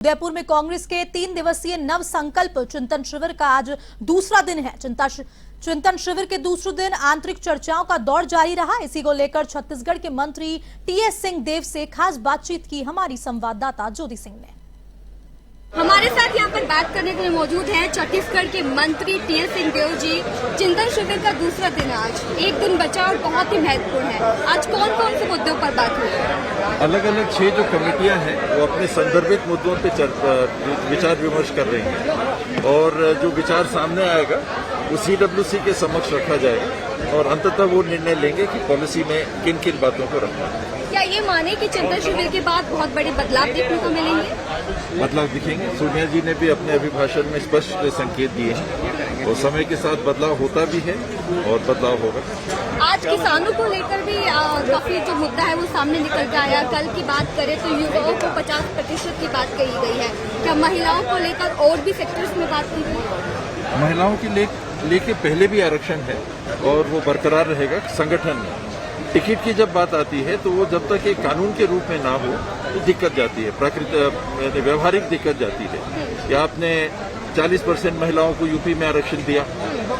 उदयपुर में कांग्रेस के 3 दिवसीय नव संकल्प चिंतन शिविर का आज दूसरा दिन है। चिंतन शिविर के दूसरे दिन आंतरिक चर्चाओं का दौर जारी रहा। इसी को लेकर छत्तीसगढ़ के मंत्री टीएस सिंहदेव से खास बातचीत की हमारी संवाददाता ज्योति सिंह ने। हमारे साथ यहाँ पर बात करने के लिए मौजूद हैं छत्तीसगढ़ के मंत्री टीएस सिंहदेव जी। चिंतन शिविर का दूसरा दिन आज, एक दिन बचा और बहुत ही महत्वपूर्ण है। आज कौन कौन से मुद्दों पर बात हुई? अलग अलग 6 जो कमेटियां हैं वो अपने संदर्भित मुद्दों पे विचार विमर्श कर रही हैं और जो विचार सामने आएगा वो CWC के समक्ष रखा जाएगा और अंततः वो निर्णय लेंगे कि पॉलिसी में किन किन बातों को रखना है। क्या ये माने कि चिंतन शिविर के बाद बहुत बड़े बदलाव देखने को मिलेंगे? बदलाव दिखेंगे। सोनिया जी ने भी अपने अभिभाषण में स्पष्ट संकेत दिए हैं और समय के साथ बदलाव होता भी है और बदलाव होगा। आज किसानों को लेकर भी काफी जो मुद्दा है वो सामने निकल के आया। कल की बात करें तो युवाओं को 50% की बात कही गई है। क्या महिलाओं को लेकर और भी सेक्टर्स में बात की गई? महिलाओं की लेके पहले भी आरक्षण है और वो बरकरार रहेगा। संगठन में टिकट की जब बात आती है तो वो जब तक एक कानून के रूप में ना हो तो दिक्कत जाती है, व्यवहारिक दिक्कत जाती है। कि आपने 40% महिलाओं को यूपी में आरक्षण दिया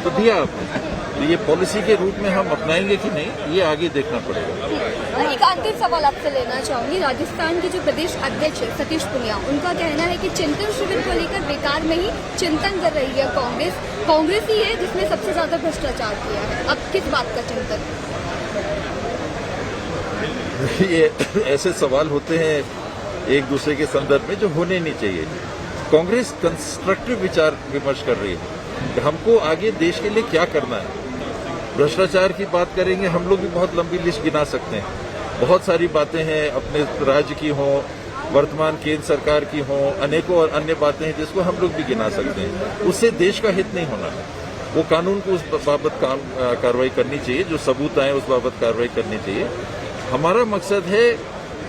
तो दिया आपने, तो ये पॉलिसी के रूप में हम अपनाएंगे कि नहीं ये आगे देखना पड़ेगा। एक अंतिम सवाल आपसे लेना चाहूंगी। राजस्थान के जो प्रदेश अध्यक्ष है सतीश पुनिया, उनका कहना है कि चिंतन शिविर को लेकर बेकार में ही चिंतन कर रही है कांग्रेस ही है जिसने सबसे ज्यादा भ्रष्टाचार किया है। अब किस बात का चिंतन? ये ऐसे सवाल होते हैं एक दूसरे के संदर्भ में जो होने नहीं चाहिए। कांग्रेस कंस्ट्रक्टिव विचार विमर्श कर रही है कि हमको आगे देश के लिए क्या करना है। भ्रष्टाचार की बात करेंगे हम लोग भी बहुत लंबी लिस्ट गिना सकते हैं। बहुत सारी बातें हैं अपने राज्य की हो, वर्तमान केंद्र सरकार की हो, अनेकों और अन्य बातें हैं जिसको हम लोग भी गिना सकते हैं। उससे देश का हित नहीं होना है। वो कानून को उस बाबत कार्रवाई करनी चाहिए, जो सबूत आए उस बाबत कार्रवाई करनी चाहिए। हमारा मकसद है,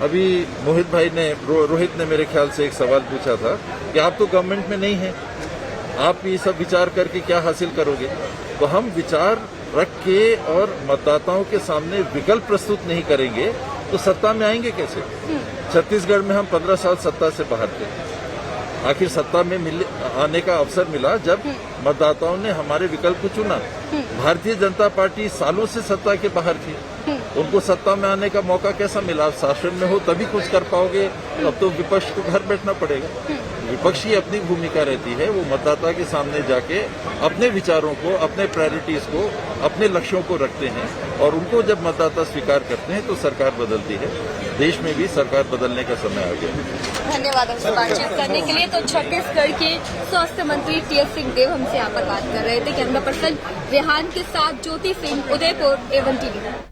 अभी रोहित ने मेरे ख्याल से एक सवाल पूछा था कि आप तो गवर्नमेंट में नहीं हैं, आप ये सब विचार करके क्या हासिल करोगे? तो हम विचार रख के और मतदाताओं के सामने विकल्प प्रस्तुत नहीं करेंगे तो सत्ता में आएंगे कैसे? छत्तीसगढ़ में हम 15 साल सत्ता से बाहर थे। आखिर सत्ता में आने का अवसर मिला जब मतदाताओं ने हमारे विकल्प को चुना। भारतीय जनता पार्टी सालों से सत्ता के बाहर थी, उनको सत्ता में आने का मौका कैसा मिला? आप शासन में हो तभी कुछ कर पाओगे, अब तो विपक्ष को घर बैठना पड़ेगा। विपक्ष की अपनी भूमिका रहती है, वो मतदाता के सामने जाके अपने विचारों को, अपने प्रायोरिटीज को, अपने लक्ष्यों को रखते हैं और उनको जब मतदाता स्वीकार करते हैं तो सरकार बदलती है। देश में भी सरकार बदलने का समय आ गया। धन्यवाद हमसे बातचीत करने के लिए। तो छत्तीसगढ़ के स्वास्थ्य मंत्री टीएस सिंहदेव हमसे यहाँ पर बात कर रहे थे। कैमरा पर्सन रेहान के साथ ज्योति सिंह, उदयपुर, A1 TV।